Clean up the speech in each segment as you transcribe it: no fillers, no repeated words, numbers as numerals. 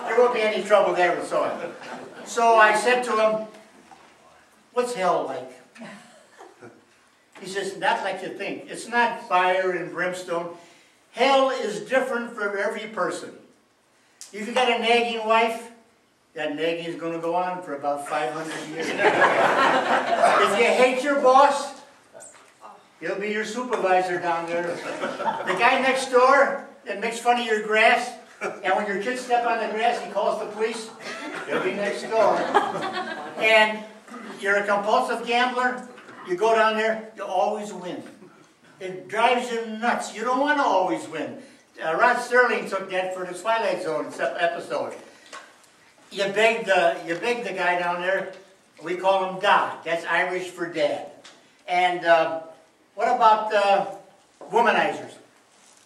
there won't be any trouble there and so on. So I said to him, what's hell like? He says, not like you think. It's not fire and brimstone. Hell is different for every person. If you got a nagging wife, that nagging is going to go on for about 500 years. If you hate your boss, he'll be your supervisor down there. The guy next door that makes fun of your grass, and when your kids step on the grass, he calls the police, he'll be next door. And you're a compulsive gambler, you go down there, you always win. It drives you nuts. You don't want to always win. Rod Serling took that for the Twilight Zone episode. You beg the guy down there, we call him Doc. That's Irish for dad. And what about womanizers?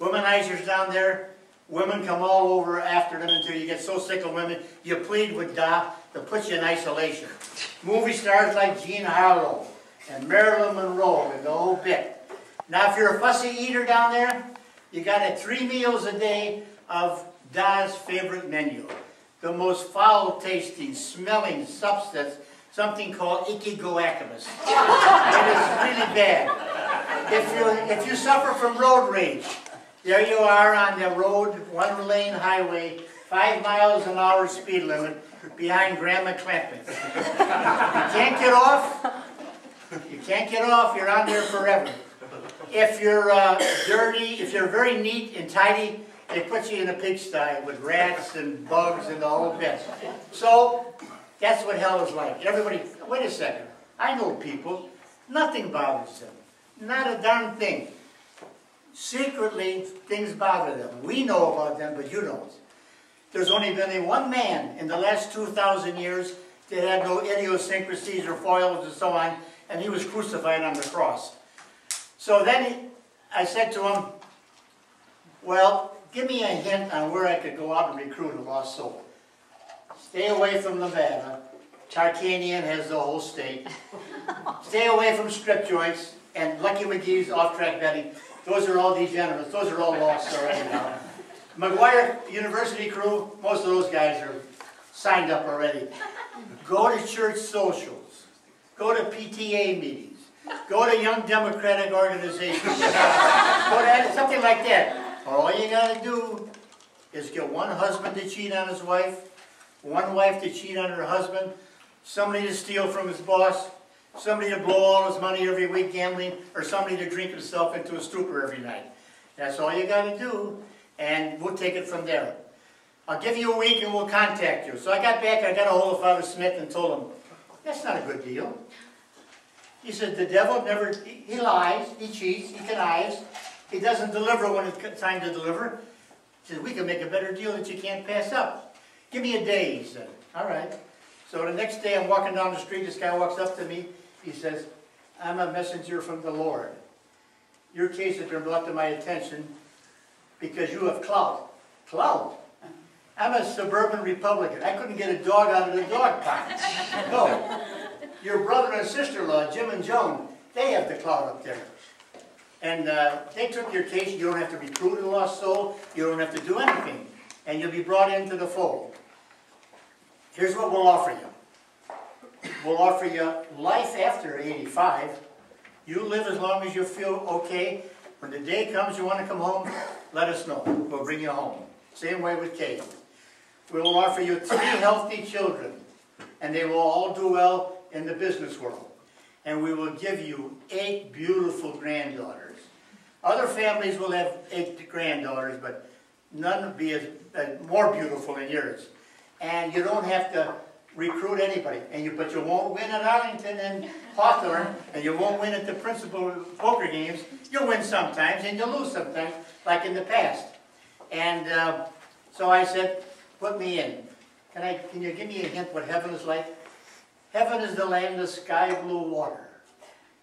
Womanizers down there, women come all over after them until you get so sick of women, you plead with Doc to put you in isolation. Movie stars like Jean Harlow and Marilyn Monroe and the whole bit. Now if you're a fussy eater down there, you got 3 meals a day of Da's favorite menu. The most foul-tasting, smelling substance, something called ikigoakimus. It is really bad. If you suffer from road rage, there you are on the road, 1-lane highway, 5 miles an hour speed limit, behind Grandma Clampett. You can't get off. You can't get off. You're on there forever. If you're dirty, if you're very neat and tidy, they put you in a pigsty with rats and bugs and the whole bit. So, that's what hell is like. Everybody, wait a second. I know people, nothing bothers them. Not a darn thing. Secretly, things bother them. We know about them, but you don't. There's only been one man in the last 2,000 years that had no idiosyncrasies or foils and so on, and he was crucified on the cross. So then I said to him, well, give me a hint on where I could go out and recruit a lost soul. Stay away from Nevada. Tarkanian has the whole state. Stay away from strip joints and Lucky McGee's off-track betting. Those are all degenerates. Those are all lost already now. McGuire University crew, most of those guys are signed up already. Go to church socials. Go to PTA meetings. Go to Young Democratic Organizations. Go to something like that. All you got to do is get one husband to cheat on his wife, one wife to cheat on her husband, somebody to steal from his boss, somebody to blow all his money every week gambling, or somebody to drink himself into a stupor every night. That's all you got to do, and we'll take it from there. I'll give you a week and we'll contact you. So I got back, I got a hold of Father Smith and told him, that's not a good deal. He said, the devil never, he lies, he cheats, he connives, he doesn't deliver when it's time to deliver. He said, we can make a better deal that you can't pass up. Give me a day, he said. All right. So the next day I'm walking down the street, this guy walks up to me, he says, I'm a messenger from the Lord. Your case has been brought to my attention because you have clout. Clout? I'm a suburban Republican. I couldn't get a dog out of the dog pound. No. Your brother and sister-in-law, Jim and Joan, they have the clout up there. And they took your case. You don't have to recruit a lost soul. You don't have to do anything. And you'll be brought into the fold. Here's what we'll offer you. We'll offer you life after 85. You live as long as you feel okay. When the day comes you want to come home, let us know. We'll bring you home. Same way with Kate. We will offer you 3 healthy children, and they will all do well in the business world. And we will give you 8 beautiful granddaughters. Other families will have 8 granddaughters, but none will be more beautiful than yours. And you don't have to recruit anybody. But you won't win at Arlington and Hawthorne, and you won't win at the principal poker games. You'll win sometimes, and you'll lose sometimes, like in the past. And so I said, put me in. Can you give me a hint what heaven is like? Heaven is the land of sky blue water.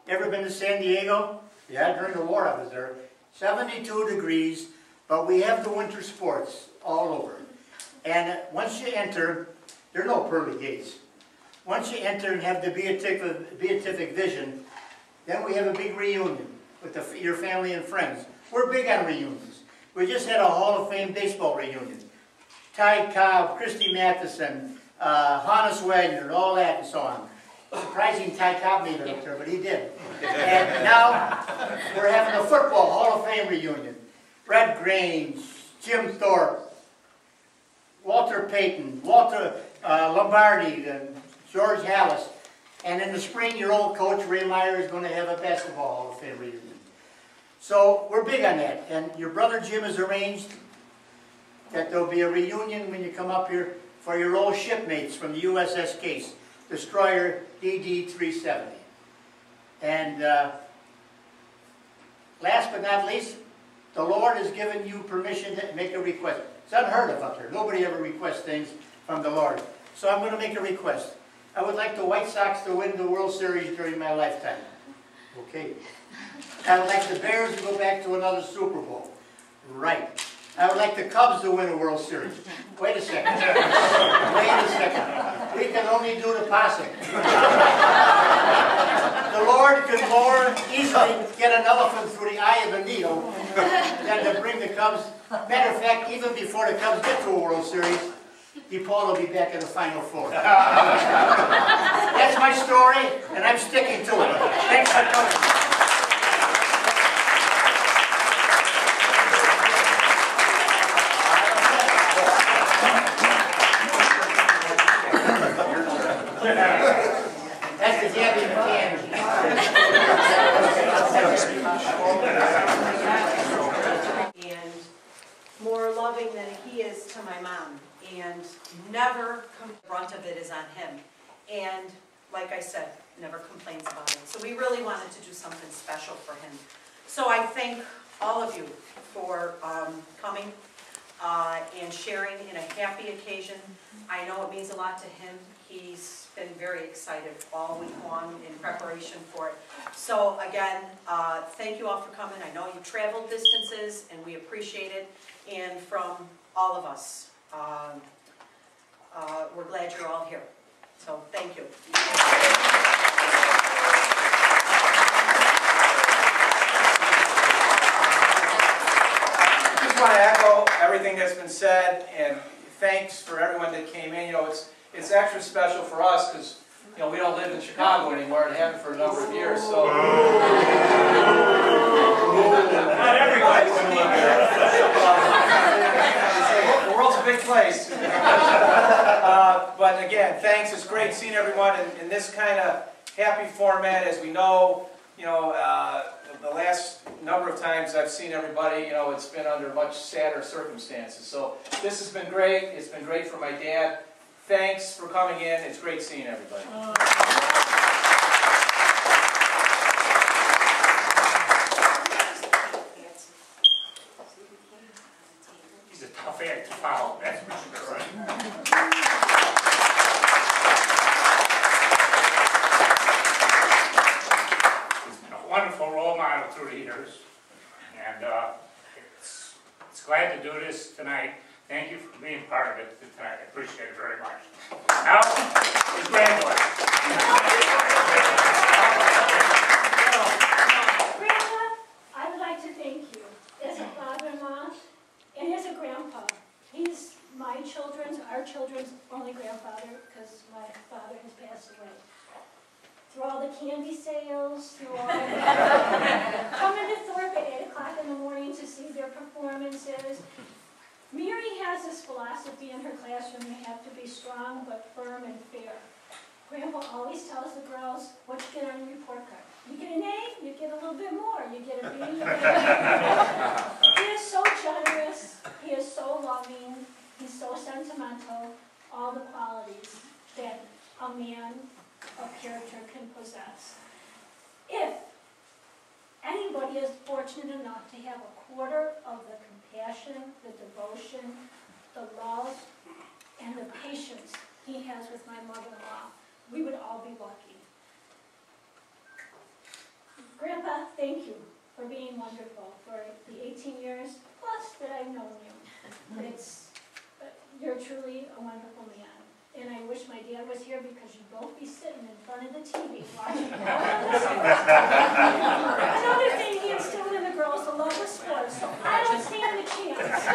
Ever been to San Diego? Yeah, during the war I was there. 72 degrees, but we have the winter sports all over. And once you enter, there are no pearly gates. Once you enter and have the beatific vision, then we have a big reunion with your family and friends. We're big on reunions. We just had a Hall of Fame baseball reunion. Ty Cobb, Christy Matheson, Hannes Wagner, and all that and so on. Surprising Ty Cobb made it up there, but he did. And now we're having a football Hall of Fame reunion. Red Grange, Jim Thorpe, Walter Payton, Walter Lombardi, and George Hallis. And in the spring, your old coach, Ray Meyer, is going to have a basketball Hall of Fame reunion. So we're big on that. And your brother Jim has arranged that there'll be a reunion when you come up here for your old shipmates from the USS Case, destroyer DD-370. And last but not least, the Lord has given you permission to make a request. It's unheard of up here. Nobody ever requests things from the Lord. So I'm going to make a request. I would like the White Sox to win the World Series during my lifetime. Okay. I would like the Bears to go back to another Super Bowl. Right. I would like the Cubs to win a World Series. Wait a second. Wait a second. We can only do the possum. The Lord could more easily get an elephant through the eye of a needle than to bring the Cubs. Matter of fact, even before the Cubs get to a World Series, DePaul will be back in the Final Four. That's my story, and I'm sticking to it. Thanks for coming. That's the Gabby McCann. And more loving than he is to my mom. And never, the brunt of it is on him. And like I said, never complains about it. So we really wanted to do something special for him. So I thank all of you for coming and sharing in a happy occasion. I know it means a lot to him. He's been very excited all week long in preparation for it. So again, thank you all for coming. I know you traveled distances and we appreciate it. And from all of us, we're glad you're all here. So thank you. I just want to echo everything that's been said, and thanks for everyone that came in. You know, it's extra special for us because, you know, we don't live in Chicago anymore and haven't for a number of years. So not everybody can be here. The world's a big place. But again, thanks. It's great seeing everyone in this kind of happy format. As we know, you know, the last number of times I've seen everybody, you know, it's been under much sadder circumstances. So this has been great. It's been great for my dad. Thanks for coming in. It's great seeing everybody. He's a tough act to follow, that's for sure. He's been a wonderful role model through the years, and it's glad to do this tonight. Thank you for being part of it tonight. I appreciate it very much. Now, his granddaughter. Grandpa, I would like to thank you as a father-in-law and as a grandpa. He's my children's, our children's only grandfather because my father has passed away. Through all the candy sales, through all coming to Thorpe at 8 o'clock in the morning to see their performances. Mary has this philosophy in her classroom: you have to be strong but firm and fair. Grandpa always tells the girls, what you get on your report card? You get an A, you get a little bit more. You get a B, you get a B. He is so generous, he is so loving, he's so sentimental, all the qualities that a man of character can possess. If anybody is fortunate enough to have a quarter of the compassion, the devotion, the love, and the patience he has with my mother-in-law, we would all be lucky. Grandpa, thank you for being wonderful for the 18 years plus that I've known you. You're truly a wonderful man. And I wish my dad was here because you'd both be sitting in front of the TV watching all of this. Another thing he instilled in the girls, the love of sports. So I don't stand a chance.